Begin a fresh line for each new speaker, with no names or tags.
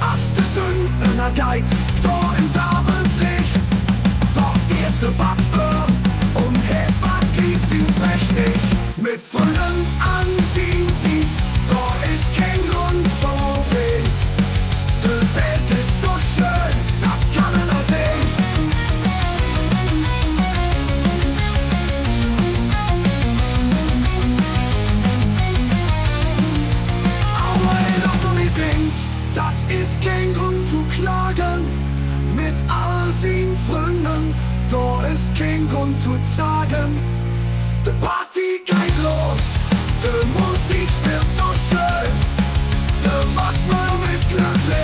Erste Sünden geit, da im Abendlicht. Doch vierte Waffe und Hefer geht sie prächtig. Mit vollen Ansehen sieht, da ist kein Grund so weh. Die Welt ist so schön, das kann man sehen. Aber lacht und ihr singt, das ist kein Grund zu klagen. Mit all seinen Freunden, da ist kein Grund zu zagen. Die Party geht los, die Musik spielt so schön. Der Wachmann ist glücklich.